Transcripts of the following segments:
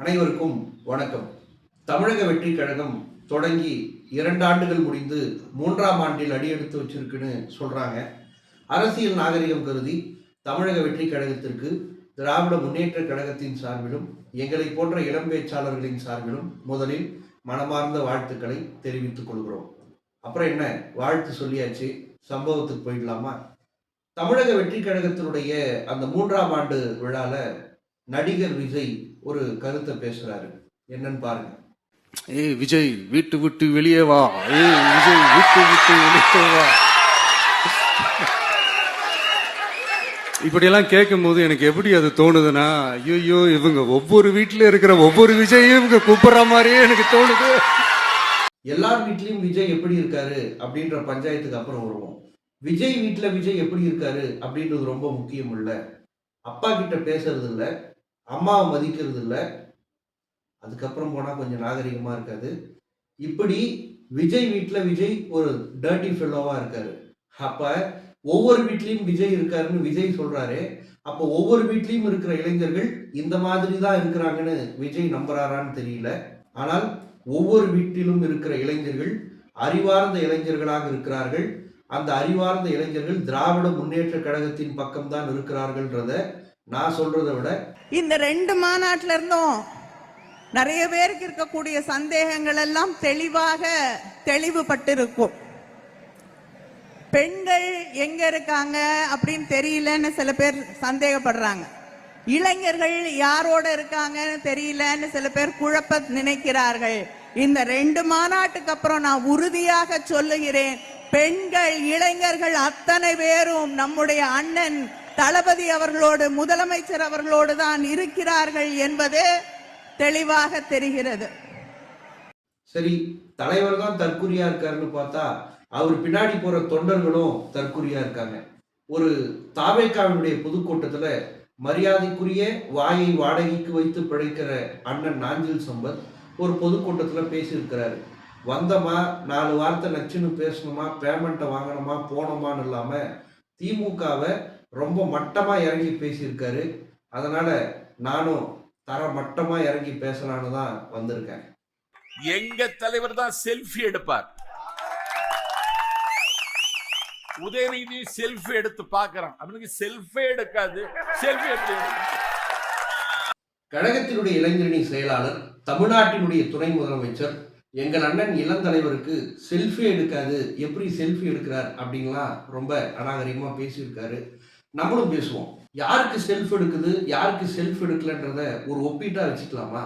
அனைவருக்கும் வணக்கம். தமிழக வெற்றி கழகம் தொடங்கி 2 ஆண்டுகள் முடிந்து 3ஆம் ஆண்டில் அடியெடுத்து வச்சிருக்குன்னு சொல்றாங்க. அரசியல் நாகரிகம் கருதி தமிழக வெற்றி கழகத்திற்கு திராவிட முன்னேற்ற கழகத்தின் சார்பிலும் எங்களை போன்ற இளம் பேச்சாளர்களின் சார்பிலும் முதலில் மனமார்ந்த வாழ்த்துக்களை தெரிவித்துக் கொள்கிறோம். அப்புறம் என்ன, வாழ்த்து சொல்லியாச்சு, சம்பவத்துக்கு போயிடலாமா? தமிழக வெற்றி கழகத்தினுடைய அந்த 3ஆம் ஆண்டு விழால நடிகர் விஜய் ஒரு கருத்தை பேசுறாரு. என்னன்னு பாருங்க. ஏய் விஜய், வீட்டு விட்டு வெளியே வா. ஏய் விஜய், வீட்டு விட்டு வெளியே வா. இப்படியெல்லாம் கேட்கும் போது எனக்கு எப்படி அது தோணுதுன்னா, ஐயோ இவங்க ஒவ்வொரு வீட்டுல இருக்கிற ஒவ்வொரு விஜயும் இவங்க கூப்பிடுற மாதிரியே எனக்கு தோணுது. எல்லார் வீட்லயும் விஜய் எப்படி இருக்காரு அப்படின்ற பஞ்சாயத்துக்கு அப்புறம் வருவோம். விஜய் வீட்டுல விஜய் எப்படி இருக்காரு அப்படின்றது ரொம்ப முக்கியம் இல்ல. அப்பா கிட்ட பேசுறது இல்ல, அம்மாவை மதிக்கிறது இல்ல, அதுக்கப்புறம் போனா கொஞ்சம் நாகரிகமா இருக்காது. இப்படி விஜய் வீட்டுல விஜய் ஒரு டர்ட்டி ஃபெல்லோவா இருக்காரு. அப்ப ஒவ்வொரு வீட்லயும் விஜய் இருக்காருன்னு விஜய் சொல்றாரு. அப்ப ஒவ்வொரு வீட்லயும் இருக்கிற இளைஞர்கள் இந்த மாதிரி தான் இருக்கிறாங்கன்னு விஜய் நம்புறாரான்னு தெரியல. ஆனால் ஒவ்வொரு வீட்டிலும் இருக்கிற இளைஞர்கள் அறிவார்ந்த இளைஞர்களாக இருக்கிறார்கள். அந்த அறிவார்ந்த இளைஞர்கள் திராவிட முன்னேற்ற கழகத்தின் பக்கம்தான் இருக்கிறார்கள்ன்றத நான் சொல்றதை விட இந்த 2 மாநாட்டில இருந்தும் நிறைய பேருக்கு இருக்கக்கூடிய சந்தேகங்கள் எல்லாம் தெளிவுபட்டிருக்கும். பெண்கள் எங்க இருக்காங்க அப்படின்னு தெரியலன்னு சில பேர் சந்தேகப்படுறாங்க. இளைஞர்கள் யாரோட இருக்காங்கன்னு தெரியலன்னு சில பேர் குழப்ப நினைக்கிறார்கள். இந்த 2 மாநாட்டுக்கு அப்புறம் நான் உறுதியாக சொல்லுகிறேன், பெண்கள் இளைஞர்கள் அத்தனை பேரும் நம்முடைய அண்ணன் தளபதி அவர்களோடு, முதலமைச்சர் அவர்களோடு தான் இருக்கிறார்கள் என்பது தெளிவாக தெரிகிறது. சரி, தலைவர் தான் தற்குறியா இருக்காருன்னு பார்த்தா அவர் பின்னாடி போற தொண்டர்களும் தற்குறியா இருக்காங்க. ஒரு தாவேக்காவினுடைய பொதுக்கூட்டத்துல மரியாதைக்குரிய வாயை வாடகைக்கு வைத்து பிழைக்கிற அண்ணன் நாஞ்சில் சம்பத் ஒரு பொதுக்கூட்டத்துல பேசியிருக்கிறாரு. வந்தமா 4 வார்த்தை நச்சுன்னு பேசணுமா, பேமெண்ட்டை வாங்கணுமா, போனோமான்னு இல்லாம திமுகவை ரொம்ப மட்டமா இறங்கி பேசியிருக்காரு. அதனால நானும் தர மட்டமா இறங்கி பேசலான்னு தான் வந்திருக்கேன். எங்க தலைவர் தான் செல்ஃபி எடுப்பார். உதயநிதி செல்ஃபி எடுத்து பார்க்கறான், அவனுக்கு செல்ஃபி எடுக்காது. செல்ஃபி எடுத்து கழகத்தினுடைய இளைஞரணி செயலாளர், தமிழ்நாட்டினுடைய துணை முதலமைச்சர், எங்கள் அண்ணன் இளந்தலைவருக்கு செல்ஃபி எடுக்காது, எப்படி செல்ஃபி எடுக்கிறார் அப்படின்லாம் ரொம்ப அநாகரிகமா பேசியிருக்காரு. நம்மளும் பேசுவோம். யாருக்கு செல்ஃப் எடுக்குது, யாருக்கு செல்ஃப் எடுக்கலன்றத ஒரு ஒப்பீட்டா வச்சுக்கலாமா?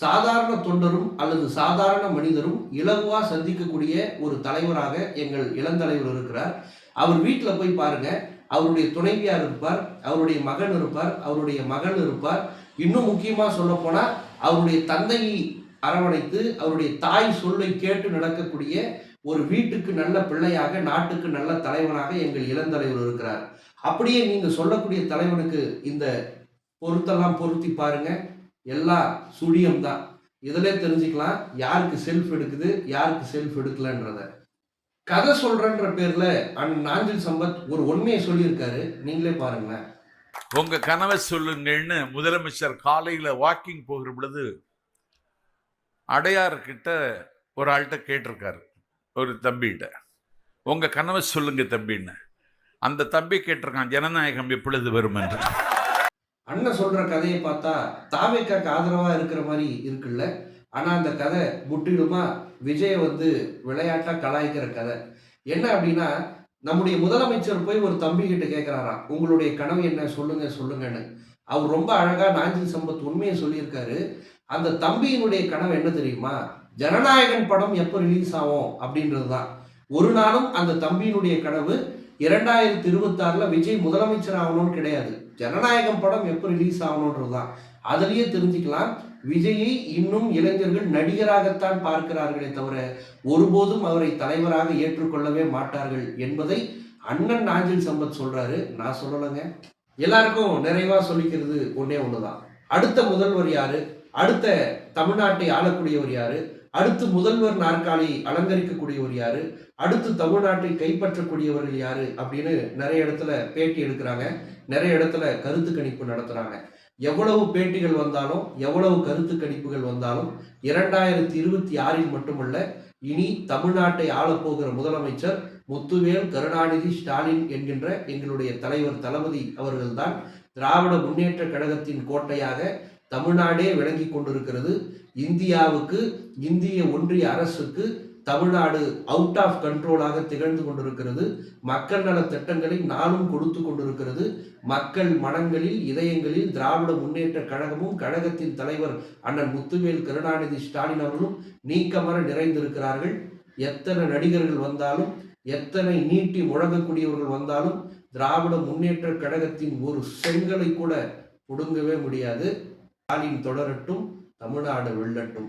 சாதாரண தொண்டரும் அல்லது சாதாரண மனிதரும் இலகுவா சந்திக்கக்கூடிய ஒரு தலைவராக எங்கள் இளந்தலைவர் இருக்கிறார். அவர் வீட்டில் போய் பாருங்க, அவருடைய துணைவியார் இருப்பார், அவருடைய மகன் இருப்பார், அவருடைய மகள் இருப்பார். இன்னும் முக்கியமா சொல்ல போனா அவருடைய தந்தையை அரவணைத்து அவருடைய தாய் சொல்லை கேட்டு நடக்கக்கூடிய ஒரு வீட்டுக்கு நல்ல பிள்ளையாக, நாட்டுக்கு நல்ல தலைவனாக எங்கள் இளந்தலைவர் இருக்கிறார். அப்படியே நீங்க சொல்லக்கூடிய தலைவனுக்கு இந்த பொருத்தெல்லாம் பொருத்தி பாருங்க, எல்லாம் சுழியம் தான். இதுல தெரிஞ்சுக்கலாம் யாருக்கு செல்ஃப் எடுக்குது, யாருக்கு செல்ஃப் எடுக்கலன்றத. கதை சொல்றன்ற பேர்ல நாஞ்சில் சம்பத் ஒரு உண்மையை சொல்லியிருக்காரு, நீங்களே பாருங்களேன். உங்க கனவை சொல்லுங்கன்னு முதலமைச்சர் காலையில வாக்கிங் போகிற பொழுது அடையாறு கிட்ட ஒரு ஆள்கிட்ட கேட்டிருக்காரு, ஒரு தம்பிகிட்ட, உங்க கனவை சொல்லுங்க தம்பின்னு. அந்த தம்பி கேட்டிருக்கான், ஜனநாயகம் எப்பொழுது வரும் என்று. அண்ணன் சொல்ற கதையை பார்த்தா தாவேக்காக்கு ஆதரவா இருக்கிற மாதிரி இருக்குல்ல. ஆனா அந்த கதை முற்றிலுமா விஜய விளையாட்டா கலாய்க்கிற கதை. என்ன அப்படின்னா, நம்முடைய முதலமைச்சர் போய் ஒரு தம்பி கிட்ட கேட்கிறாராம், உங்களுடைய கனவு என்ன, சொல்லுங்க சொல்லுங்கன்னு. அவர் ரொம்ப அழகா நாஞ்சில் சம்பத் உண்மையை சொல்லியிருக்காரு. அந்த தம்பியினுடைய கனவு என்ன தெரியுமா? ஜனநாயகன் படம் எப்போ ரிலீஸ் ஆகும் அப்படின்றது தான். ஒரு நாளும் அந்த தம்பியினுடைய கனவு 2026 விஜய் முதலமைச்சர் ஆகணும்னு கிடையாது. ஜனநாயகம் படம் எப்போ ரிலீஸ் ஆகணுன்றது தான். அதுலயே தெரிஞ்சுக்கலாம், விஜயை இன்னும் இளைஞர்கள் நடிகராகத்தான் பார்க்கிறார்களே தவிர ஒருபோதும் அவரை தலைவராக ஏற்றுக்கொள்ளவே மாட்டார்கள் என்பதை அண்ணன் நாஞ்சில் சம்பத் சொல்றாரு, நான் சொல்லலைங்க. எல்லாருக்கும் நிறைவா சொல்லிக்கிறது ஒன்னே ஒண்ணுதான். அடுத்த முதல்வர் யாரு, அடுத்த தமிழ்நாட்டை ஆளக்கூடியவர் யாரு, அடுத்து முதல்வர் நாற்காலி அலங்கரிக்கக்கூடியவர் யாரு, அடுத்து தமிழ்நாட்டை கைப்பற்றக்கூடியவர்கள் யாரு அப்படின்னு நிறைய இடத்துல பேட்டி எடுக்கிறாங்க, நிறைய இடத்துல கருத்து கணிப்பு நடத்துறாங்க. எவ்வளவு பேட்டிகள் வந்தாலும், எவ்வளவு கருத்து கணிப்புகள் வந்தாலும் 2026 மட்டுமல்ல, இனி தமிழ்நாட்டை ஆளப்போகிற முதலமைச்சர் முத்துவேல் கருணாநிதி ஸ்டாலின் என்கின்ற எங்களுடைய தலைவர் தளபதி அவர்கள்தான். திராவிட முன்னேற்ற கழகத்தின் கோட்டையாக தமிழ்நாடே விளங்கி கொண்டிருக்கிறது. இந்தியாவுக்கு, இந்திய ஒன்றிய அரசுக்கு தமிழ்நாடு அவுட் ஆஃப் கண்ட்ரோலாக திகழ்ந்து கொண்டிருக்கிறது. மக்கள் நல திட்டங்களை நானும் கொடுத்து கொண்டிருக்கிறது. மக்கள் மனங்களில், இதயங்களில் திராவிட முன்னேற்ற கழகமும் கழகத்தின் தலைவர் அண்ணன் முத்துவேல் கருணாநிதி ஸ்டாலின் அவர்களும் நீக்கமர நிறைந்திருக்கிறார்கள். எத்தனை நடிகர்கள் வந்தாலும், எத்தனை நீட்டி முழங்கக்கூடியவர்கள் வந்தாலும் திராவிட முன்னேற்ற கழகத்தின் ஒரு செங்கலை கூட ஒடுங்கவே முடியாது. ஸ்டாலின் தொடரட்டும், தமிழ்நாடு வெல்லட்டும்.